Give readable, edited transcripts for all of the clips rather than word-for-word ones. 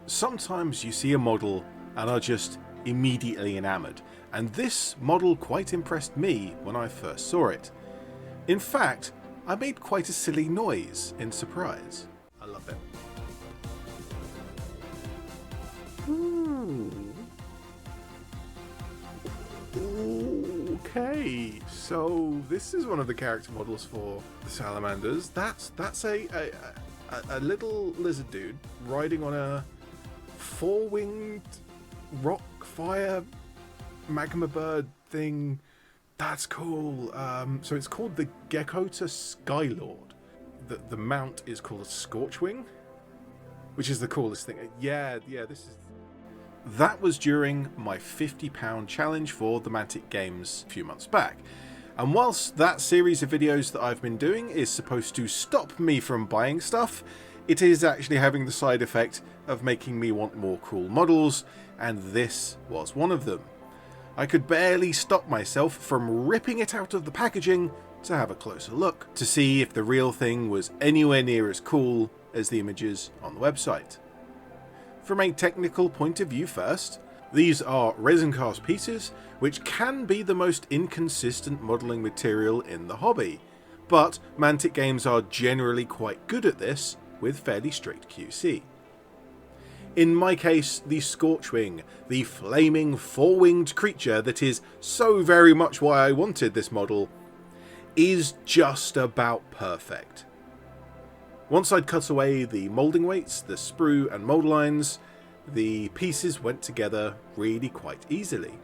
Sometimes you see a model and are just immediately enamored, and this model quite impressed me when I first saw it. In fact, I made quite a silly noise in surprise. I love it. Okay, so this is one of the character models for the salamanders. That's a little lizard dude riding on a four-winged rock fire magma bird thing. That's cool. So it's called the Ghekkotah Skylord. The mount is called a Scorchwing, which is the coolest thing. Yeah, this is... That was during my £50 challenge for the Mantic Games a few months back. And whilst that series of videos that I've been doing is supposed to stop me from buying stuff, it is actually having the side effect of making me want more cool models, and this was one of them. I could barely stop myself from ripping it out of the packaging to have a closer look, to see if the real thing was anywhere near as cool as the images on the website. From a technical point of view first, these are resin cast pieces, which can be the most inconsistent modelling material in the hobby, but Mantic Games are generally quite good at this with fairly strict QC. In my case, the Scorchwing, the flaming four-winged creature that is so very much why I wanted this model, is just about perfect. Once I'd cut away the moulding weights, the sprue and mould lines, the pieces went together really quite easily.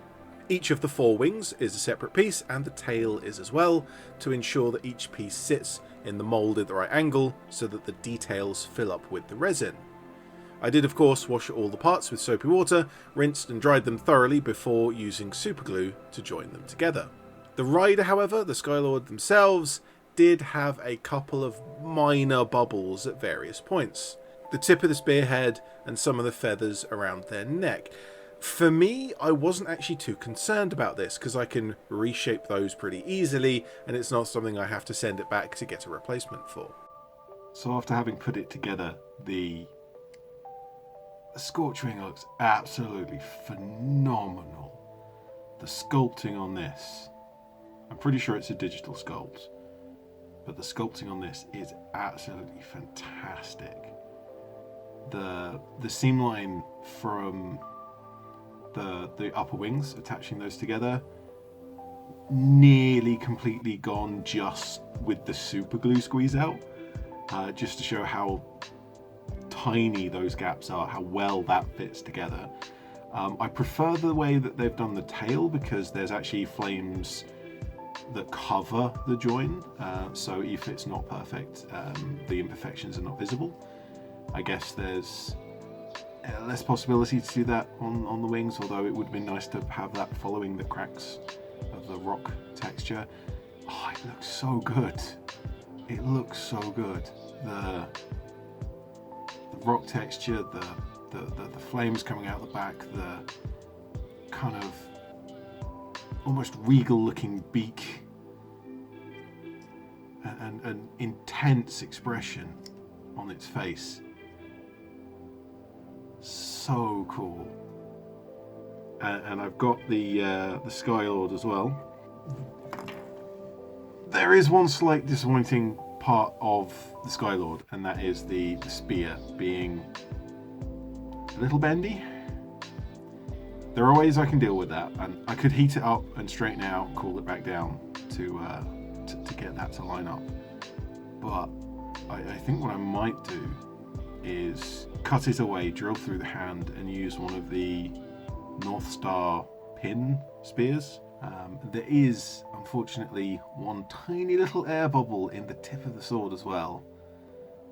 Each of the four wings is a separate piece, and the tail is as well, to ensure that each piece sits in the mould at the right angle so that the details fill up with the resin. I did of course wash all the parts with soapy water, rinsed and dried them thoroughly before using superglue to join them together. The rider, however, the Skylord themselves, did have a couple of minor bubbles at various points. The tip of the spearhead and some of the feathers around their neck. For me, I wasn't actually too concerned about this because I can reshape those pretty easily, and it's not something I have to send it back to get a replacement for. So after having put it together, the Scorchwing looks absolutely phenomenal. The sculpting on this, I'm pretty sure it's a digital sculpt, but the sculpting on this is absolutely fantastic. The seam line from the upper wings, attaching those together, nearly completely gone just with the super glue squeeze out, just to show how tiny those gaps are, how well that fits together. I prefer the way that they've done the tail because there's actually flames that cover the join, so if it's not perfect, the imperfections are not visible. I guess there's less possibility to do that on the wings, although it would have been nice to have that following the cracks of the rock texture. Oh, it looks so good. It looks so good. The rock texture, the flames coming out the back, the kind of almost regal looking beak, and an intense expression on its face. So cool. And I've got the Skylord as well. There is one slight disappointing part of the Skylord, and that is the spear being a little bendy. There are ways I can deal with that, and I could heat it up and straighten it out, cool it back down to get that to line up. But I think what I might do is cut it away, drill through the hand, and use one of the North Star pin spears. There is, unfortunately, one tiny little air bubble in the tip of the sword as well.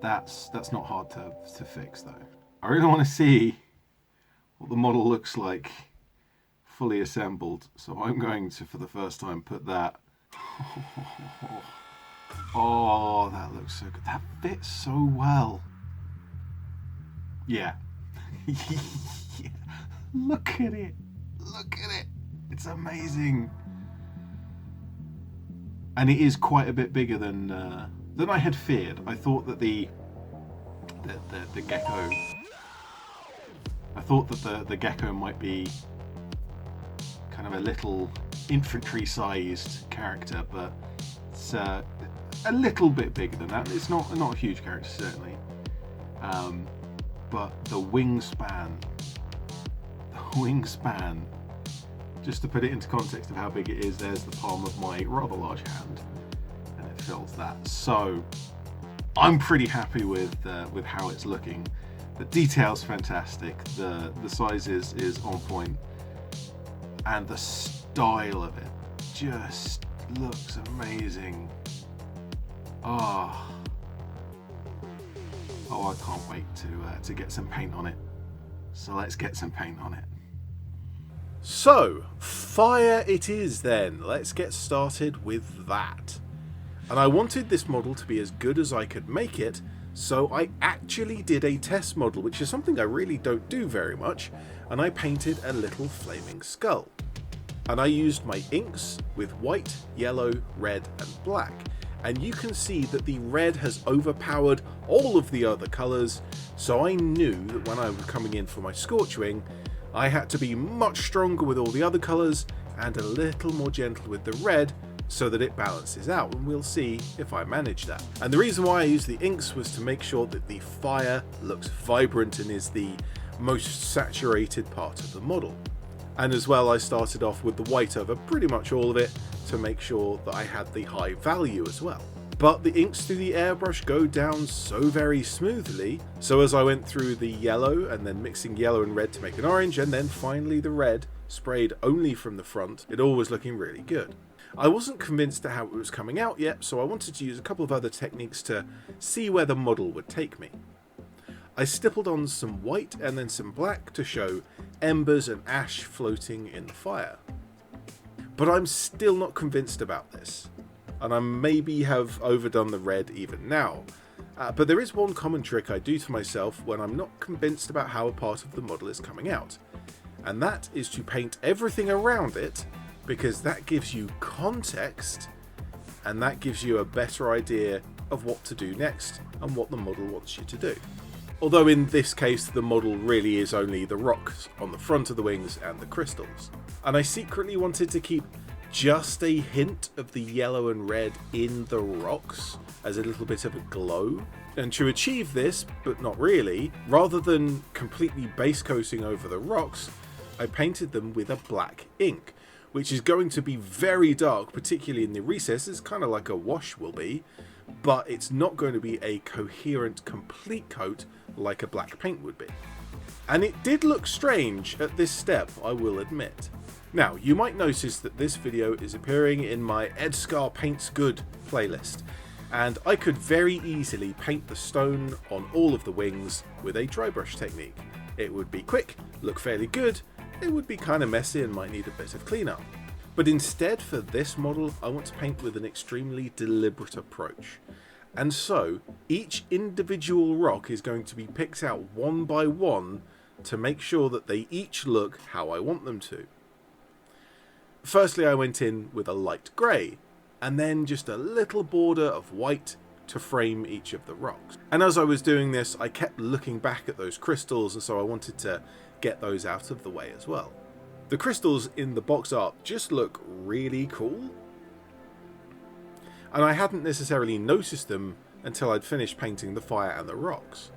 That's not hard to fix though. I really want to see what the model looks like fully assembled, so I'm going to, for the first time, put that. Oh, that looks so good. That fits so well. Yeah. Yeah. Look at it. Look at it. It's amazing. And it is quite a bit bigger than I had feared. I thought that the gecko I thought that the gecko might be kind of a little infantry-sized character, but it's a little bit bigger than that. It's not a huge character, certainly. But the wingspan, just to put it into context of how big it is, there's the palm of my rather large hand, and it fills that. So I'm pretty happy with how it's looking. The detail's fantastic, the size is on point, and the style of it just looks amazing. Oh, I can't wait to get some paint on it. So let's get some paint on it. So, fire it is then. Let's get started with that. And I wanted this model to be as good as I could make it, so I actually did a test model, which is something I really don't do very much, and I painted a little flaming skull. And I used my inks with white, yellow, red and black. And you can see that the red has overpowered all of the other colours, so I knew that when I was coming in for my Scorchwing, I had to be much stronger with all the other colours and a little more gentle with the red so that it balances out, and we'll see if I manage that. And the reason why I used the inks was to make sure that the fire looks vibrant and is the most saturated part of the model. And as well, I started off with the white over pretty much all of it to make sure that I had the high value as well. But the inks through the airbrush go down so very smoothly, so as I went through the yellow and then mixing yellow and red to make an orange, and then finally the red sprayed only from the front, it all was looking really good. I wasn't convinced at how it was coming out yet, so I wanted to use a couple of other techniques to see where the model would take me. I stippled on some white and then some black to show embers and ash floating in the fire. But I'm still not convinced about this, and I maybe have overdone the red even now. But there is one common trick I do to myself when I'm not convinced about how a part of the model is coming out, and that is to paint everything around it, because that gives you context and that gives you a better idea of what to do next and what the model wants you to do. Although in this case the model really is only the rocks on the front of the wings and the crystals. And I secretly wanted to keep just a hint of the yellow and red in the rocks as a little bit of a glow. And to achieve this, but not really, rather than completely base coating over the rocks, I painted them with a black ink, which is going to be very dark, particularly in the recesses, kind of like a wash will be, but it's not going to be a coherent, complete coat like a black paint would be. And it did look strange at this step, I will admit. Now, you might notice that this video is appearing in my ED-SKaR Paints Good playlist, and I could very easily paint the stone on all of the wings with a dry brush technique. It would be quick, look fairly good, it would be kind of messy and might need a bit of cleanup. But instead, for this model, I want to paint with an extremely deliberate approach. And so, each individual rock is going to be picked out one by one to make sure that they each look how I want them to. Firstly, I went in with a light grey, and then just a little border of white to frame each of the rocks. And as I was doing this, I kept looking back at those crystals, and so I wanted to get those out of the way as well. The crystals in the box art just look really cool, and I hadn't necessarily noticed them until I'd finished painting the fire and the rocks.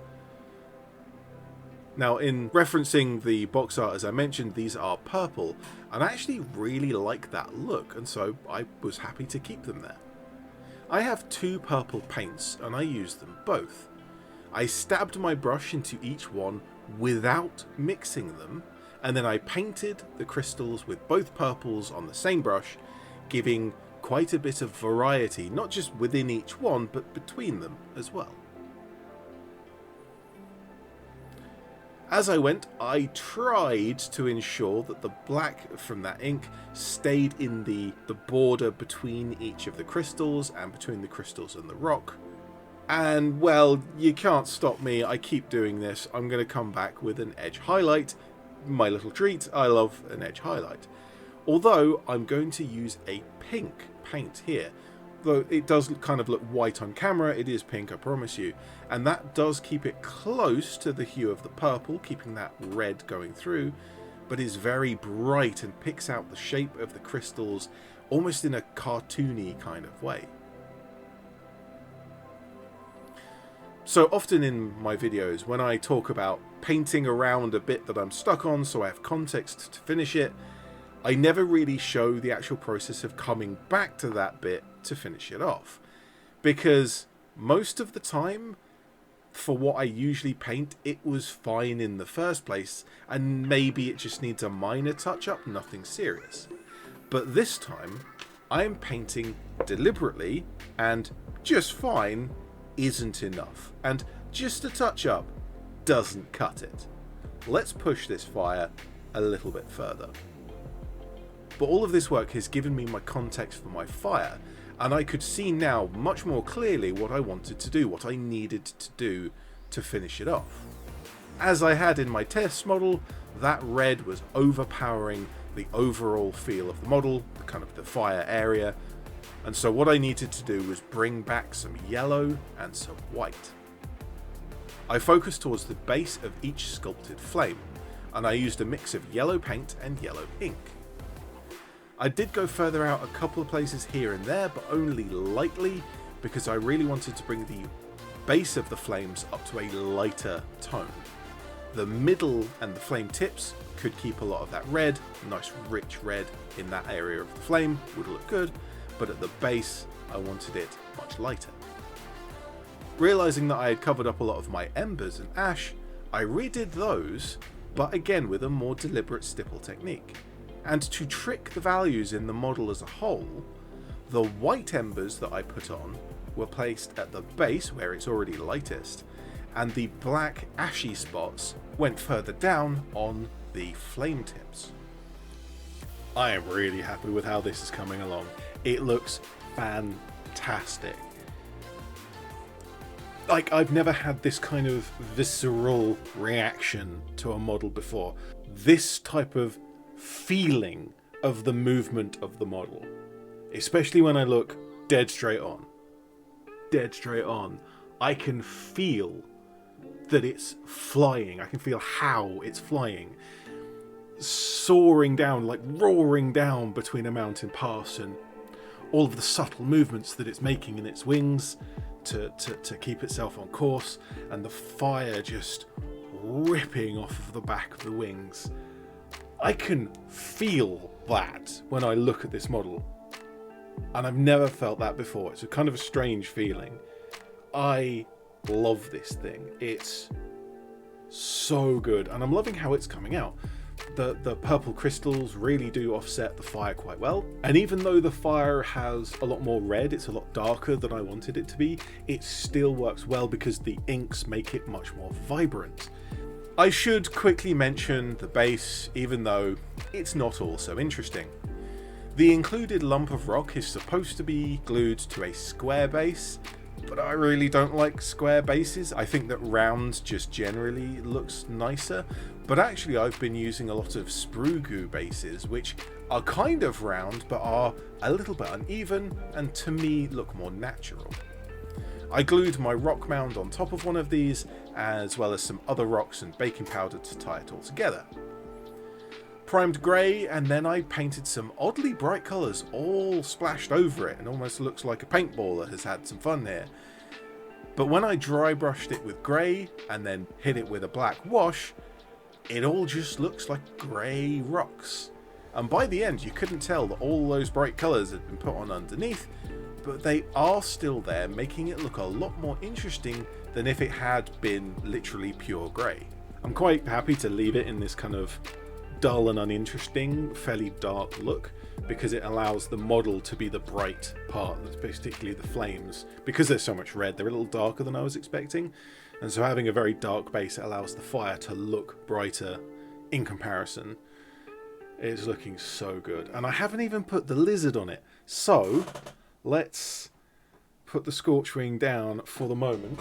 Now, in referencing the box art, as I mentioned, these are purple, and I actually really like that look, and so I was happy to keep them there. I have two purple paints, and I use them both. I stabbed my brush into each one without mixing them, and then I painted the crystals with both purples on the same brush, giving quite a bit of variety, not just within each one, but between them as well. As I went, I tried to ensure that the black from that ink stayed in the border between each of the crystals and between the crystals and the rock. And, well, you can't stop me. I keep doing this. I'm going to come back with an edge highlight. My little treat. I love an edge highlight. Although, I'm going to use a pink paint here, though it does kind of look white on camera, it is pink, I promise you. And that does keep it close to the hue of the purple, keeping that red going through, but is very bright and picks out the shape of the crystals almost in a cartoony kind of way. So often in my videos, when I talk about painting around a bit that I'm stuck on so I have context to finish it, I never really show the actual process of coming back to that bit to finish it off. Because most of the time, for what I usually paint, it was fine in the first place, and maybe it just needs a minor touch-up, nothing serious. But this time, I am painting deliberately, and just fine isn't enough. And just a touch-up doesn't cut it. Let's push this fire a little bit further. But all of this work has given me my context for my fire, and I could see now much more clearly what I wanted to do, what I needed to do to finish it off. As I had in my test model, that red was overpowering the overall feel of the model, the kind of the fire area, and so what I needed to do was bring back some yellow and some white. I focused towards the base of each sculpted flame, and I used a mix of yellow paint and yellow ink. I did go further out a couple of places here and there, but only lightly, because I really wanted to bring the base of the flames up to a lighter tone. The middle and the flame tips could keep a lot of that red, nice rich red in that area of the flame, would look good, but at the base I wanted it much lighter. Realising that I had covered up a lot of my embers and ash, I redid those, but again with a more deliberate stipple technique. And to trick the values in the model as a whole, the white embers that I put on were placed at the base where it's already lightest, and the black ashy spots went further down on the flame tips. I am really happy with how this is coming along. It looks fantastic. Like, I've never had this kind of visceral reaction to a model before. This type of feeling of the movement of the model, especially when I look dead straight on, I can feel that it's flying. I can feel how it's flying, soaring down, like roaring down between a mountain pass, and all of the subtle movements that it's making in its wings to keep itself on course, and the fire just ripping off of the back of the wings. I can feel that when I look at this model, and I've never felt that before. It's a kind of a strange feeling. I love this thing. It's so good, and I'm loving how it's coming out. The purple crystals really do offset the fire quite well, and even though the fire has a lot more red, it's a lot darker than I wanted it to be, it still works well because the inks make it much more vibrant. I should quickly mention the base, even though it's not all so interesting. The included lump of rock is supposed to be glued to a square base, but I really don't like square bases. I think that round just generally looks nicer, but actually I've been using a lot of sprue goo bases, which are kind of round but are a little bit uneven and to me look more natural. I glued my rock mound on top of one of these, as well as some other rocks and baking powder to tie it all together. Primed grey, and then I painted some oddly bright colours all splashed over it, and almost looks like a paintballer has had some fun here. But when I dry brushed it with grey and then hit it with a black wash, it all just looks like grey rocks. And by the end you couldn't tell that all those bright colours had been put on underneath, but they are still there, making it look a lot more interesting than if it had been literally pure grey. I'm quite happy to leave it in this kind of dull and uninteresting, fairly dark look, because it allows the model to be the bright part, that's particularly the flames. Because there's so much red, they're a little darker than I was expecting, and so having a very dark base allows the fire to look brighter in comparison. It's looking so good, and I haven't even put the lizard on it, so let's put the Scorchwing down for the moment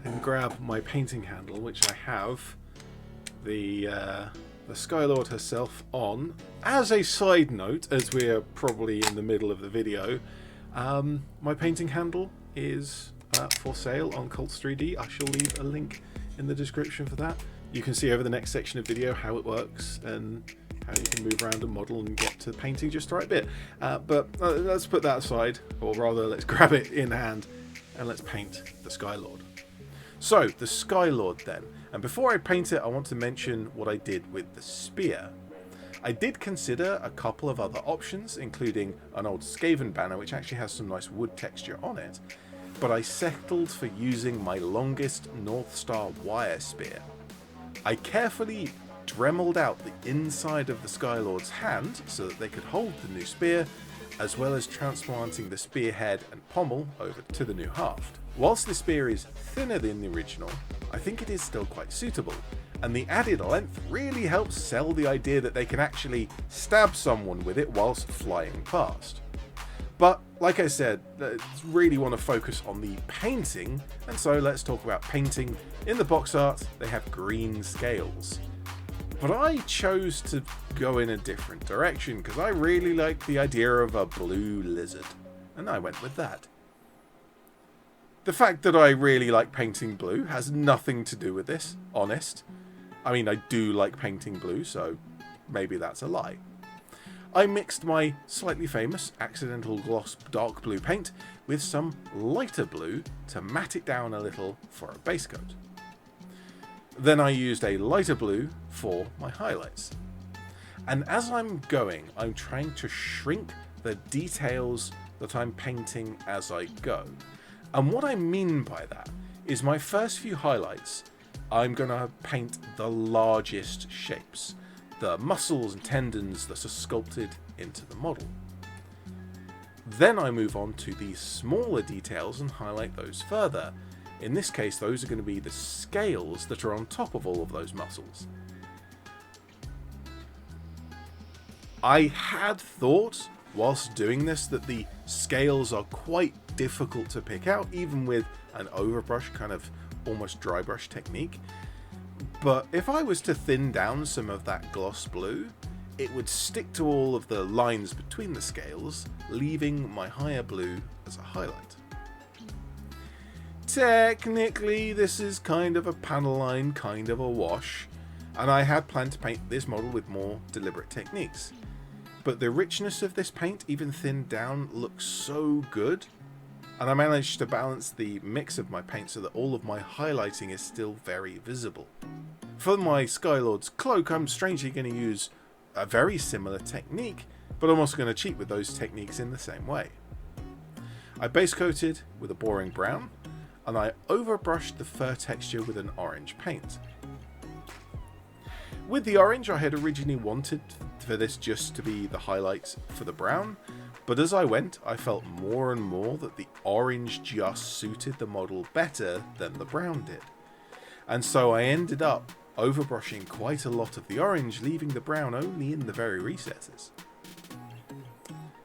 and grab my painting handle, which I have the Skylord herself on. As a side note, as we're probably in the middle of the video, My painting handle is for sale on Cults 3D. I shall leave a link in the description for that. You can see over the next section of video how it works and how you can move around a model and get to painting just the right bit. But let's put that aside, or rather let's grab it in hand and let's paint the Skylord. So, the Skylord then. And before I paint it, I want to mention what I did with the spear. I did consider a couple of other options, including an old Skaven banner, which actually has some nice wood texture on it, but I settled for using my longest North Star wire spear. I carefully dremeled out the inside of the Skylord's hand so that they could hold the new spear, as well as transplanting the spearhead and pommel over to the new haft. Whilst the spear is thinner than the original, I think it is still quite suitable, and the added length really helps sell the idea that they can actually stab someone with it whilst flying past. But like I said, I really want to focus on the painting, and so let's talk about painting. In the box art, they have green scales. But I chose to go in a different direction because I really like the idea of a blue lizard, and I went with that. The fact that I really like painting blue has nothing to do with this, honest. I mean, I do like painting blue, so maybe that's a lie. I mixed my slightly famous accidental gloss dark blue paint with some lighter blue to matte it down a little for a base coat. Then I used a lighter blue for my highlights. And as I'm going, I'm trying to shrink the details that I'm painting as I go. And what I mean by that is my first few highlights, I'm going to paint the largest shapes, the muscles and tendons that are sculpted into the model. Then I move on to the smaller details and highlight those further. In this case, those are going to be the scales that are on top of all of those muscles. I had thought, whilst doing this, that the scales are quite difficult to pick out, even with an overbrush, kind of almost dry brush technique. But if I was to thin down some of that gloss blue, it would stick to all of the lines between the scales, leaving my higher blue as a highlight. Technically, this is kind of a panel line, kind of a wash, and I had planned to paint this model with more deliberate techniques. But the richness of this paint, even thinned down, looks so good, and I managed to balance the mix of my paint so that all of my highlighting is still very visible. For my Skylord's cloak, I'm strangely going to use a very similar technique, but I'm also going to cheat with those techniques in the same way. I base coated with a boring brown, and I overbrushed the fur texture with an orange paint. With the orange, I had originally wanted for this just to be the highlights for the brown, but as I went, I felt more and more that the orange just suited the model better than the brown did. And so I ended up overbrushing quite a lot of the orange, leaving the brown only in the very recesses.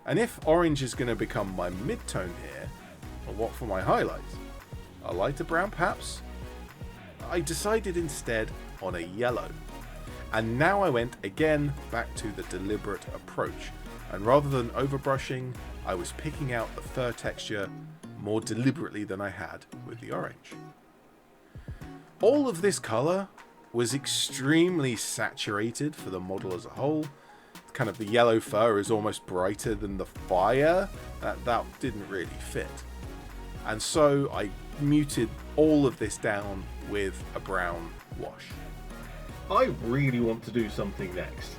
And if orange is going to become my mid-tone here, well, what for my highlights? A lighter brown perhaps? I decided instead on a yellow. And now I went again back to the deliberate approach, and rather than overbrushing, I was picking out the fur texture more deliberately than I had with the orange. All of this colour was extremely saturated for the model as a whole. Kind of the yellow fur is almost brighter than the fire. That didn't really fit. And so I muted all of this down with a brown wash. I really want to do something next.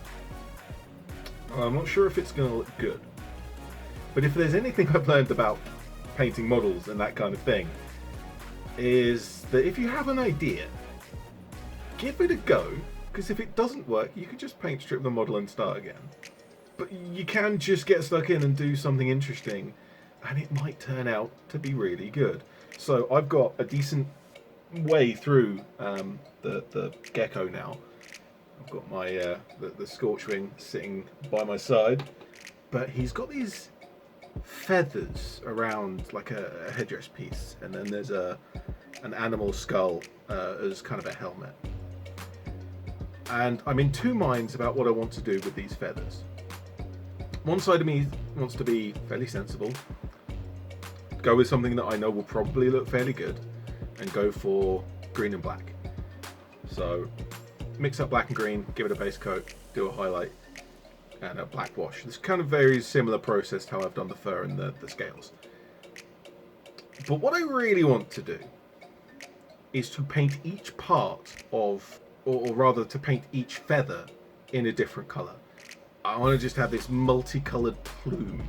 I'm not sure if it's going to look good, but if there's anything I've learned about painting models and that kind of thing, is that if you have an idea, give it a go, because if it doesn't work, you can just paint strip the model and start again. But you can just get stuck in and do something interesting, and it might turn out to be really good. So I've got a decent way through the gecko now. I've got my the Scorchwing sitting by my side, but he's got these feathers around like a headdress piece, and then there's an animal skull as kind of a helmet. And I'm in two minds about what I want to do with these feathers. One side of me wants to be fairly sensible go with something that I know will probably look fairly good and go for green and black. So mix up black and green, give it a base coat, do a highlight, and a black wash. This kind of very similar process to how I've done the fur and the scales. But what I really want to do is to paint each part of, or rather to paint each feather in a different colour. I want to just have this multicoloured plume.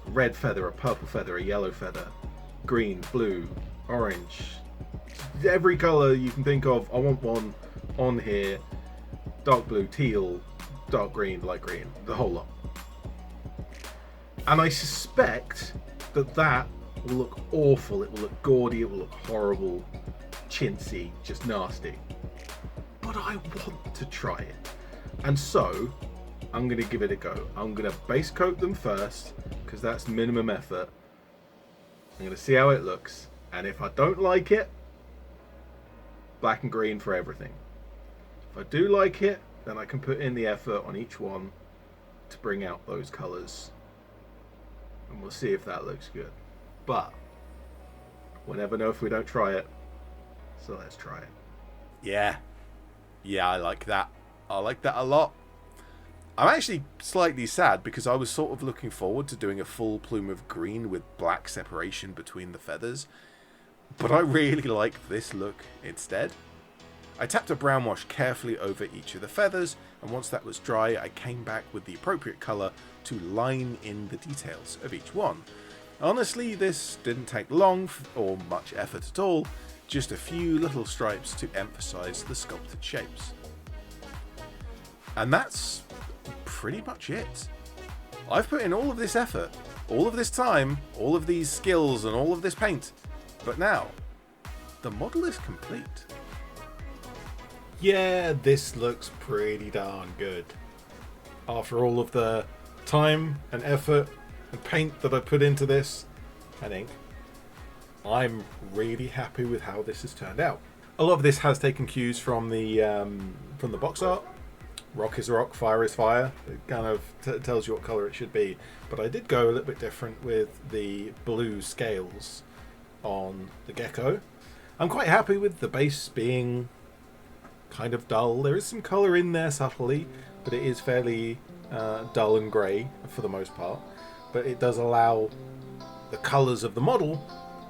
Red feather, a purple feather, a yellow feather, green, blue, orange. Every colour you can think of, I want one on here. Dark blue, teal, dark green, light green, the whole lot. And I suspect that will look awful, it will look gaudy, it will look horrible, chintzy, just nasty. But I want to try it. And so, I'm going to give it a go. I'm going to base coat them first, because that's minimum effort. I'm going to see how it looks. And if I don't like it, black and green for everything. If I do like it, then I can put in the effort on each one to bring out those colours. And we'll see if that looks good. But we'll never know if we don't try it. So let's try it. Yeah, I like that. I like that a lot. I'm actually slightly sad because I was sort of looking forward to doing a full plume of green with black separation between the feathers. But I really like this look instead. I tapped a brown wash carefully over each of the feathers, and once that was dry, I came back with the appropriate colour to line in the details of each one. Honestly, this didn't take long or much effort at all, just a few little stripes to emphasise the sculpted shapes. And that's pretty much it. I've put in all of this effort, all of this time, all of these skills and all of this paint, but now the model is complete. Yeah, this looks pretty darn good. After all of the time and effort and paint that I put into this, and ink, I'm really happy with how this has turned out. A lot of this has taken cues from the box art. Rock is rock, fire is fire. It kind of tells you what colour it should be. But I did go a little bit different with the blue scales on the gecko. I'm quite happy with the base being kind of dull. There is some colour in there subtly, but it is fairly dull and grey for the most part. But it does allow the colours of the model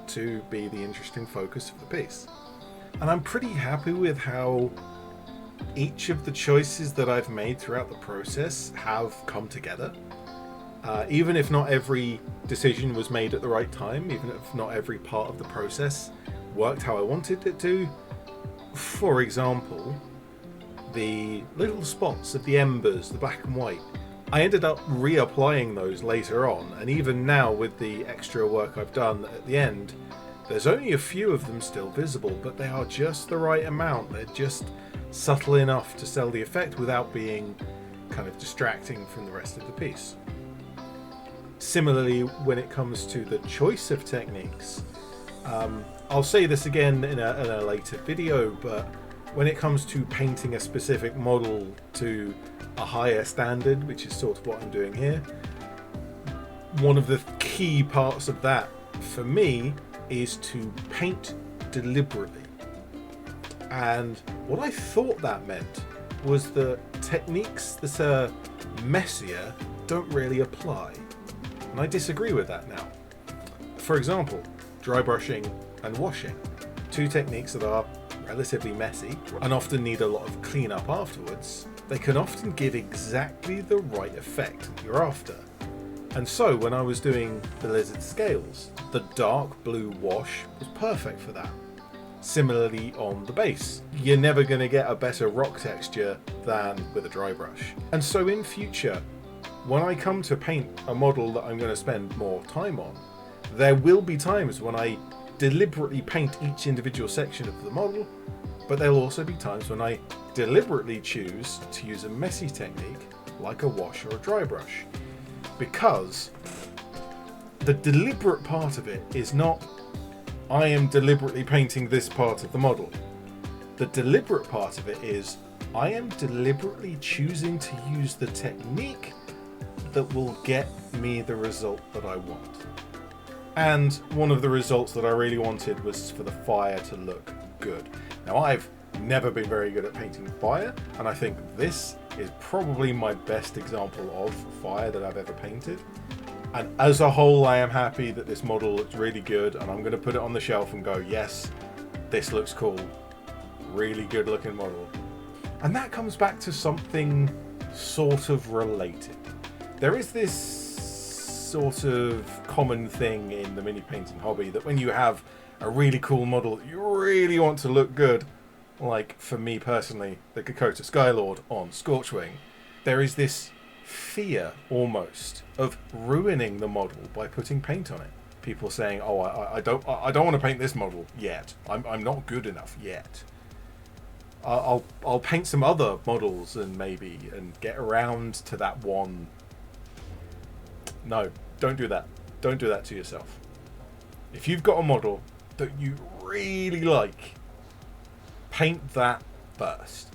to be the interesting focus of the piece. And I'm pretty happy with how each of the choices that I've made throughout the process have come together. Even if not every decision was made at the right time, even if not every part of the process worked how I wanted it to. For example, the little spots of the embers, the black and white, I ended up reapplying those later on, and even now with the extra work I've done at the end, there's only a few of them still visible, but they are just the right amount. They're just subtle enough to sell the effect without being kind of distracting from the rest of the piece. Similarly, when it comes to the choice of techniques, I'll say this again in a later video, but when it comes to painting a specific model to a higher standard, which is sort of what I'm doing here, one of the key parts of that for me is to paint deliberately. And what I thought that meant was that techniques that are messier don't really apply. And I disagree with that now. For example, dry brushing and washing, two techniques that are relatively messy and often need a lot of cleanup afterwards. They can often give exactly the right effect that you're after. And so when I was doing the lizard scales, the dark blue wash was perfect for that. Similarly on the base, you're never going to get a better rock texture than with a dry brush. And so in future, when I come to paint a model that I'm going to spend more time on, there will be times when I deliberately paint each individual section of the model, but there'll also be times when I deliberately choose to use a messy technique like a wash or a dry brush. Because the deliberate part of it is not I am deliberately painting this part of the model. The deliberate part of it is I am deliberately choosing to use the technique that will get me the result that I want. And one of the results that I really wanted was for the fire to look good. Now, I've never been very good at painting fire, and I think this is probably my best example of fire that I've ever painted. And as a whole, I am happy that this model looks really good, and I'm going to put it on the shelf and go, yes, this looks cool. Really good looking model. And that comes back to something sort of related. There is this sort of common thing in the mini painting hobby that when you have a really cool model that you really want to look good, like for me personally, the Ghekkotah Skylord on Scorchwing, there is this fear almost of ruining the model by putting paint on it. People saying, "Oh, I don't want to paint this model yet. I'm not good enough yet. I'll paint some other models and get around to that one." No, don't do that. Don't do that to yourself. If you've got a model that you really like, paint that first.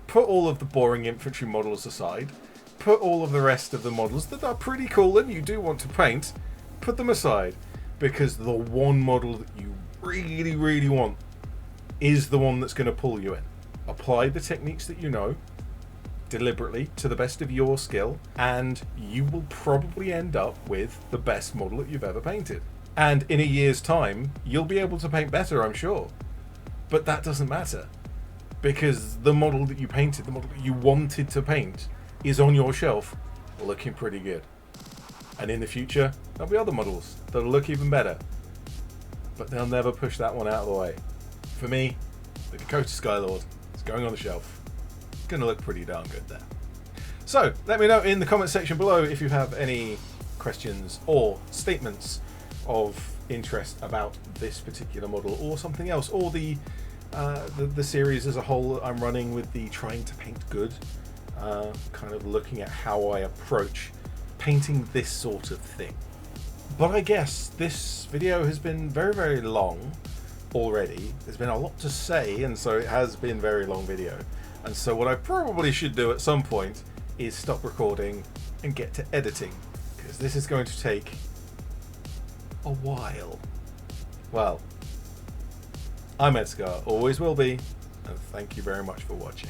Put all of the boring infantry models aside. Put all of the rest of the models that are pretty cool and you do want to paint, put them aside, because the one model that you really, really want is the one that's going to pull you in. Apply the techniques that you know deliberately to the best of your skill, and you will probably end up with the best model that you've ever painted. And in a year's time, you'll be able to paint better, I'm sure. But that doesn't matter, because the model that you painted, the model that you wanted to paint, is on your shelf looking pretty good. And in the future, there'll be other models that'll look even better, but they'll never push that one out of the way. For me, the Ghekkotah Skylord is going on the shelf. It's going to look pretty darn good there. So let me know in the comment section below if you have any questions or statements of interest about this particular model or something else, or the series as a whole that I'm running with the trying to paint good, kind of looking at how I approach painting this sort of thing. But I guess this video has been very, very long already. There's been a lot to say, and so it has been a very long video. And so what I probably should do at some point is stop recording and get to editing, because this is going to take a while. Well, I'm ED-SKaR, always will be, and thank you very much for watching.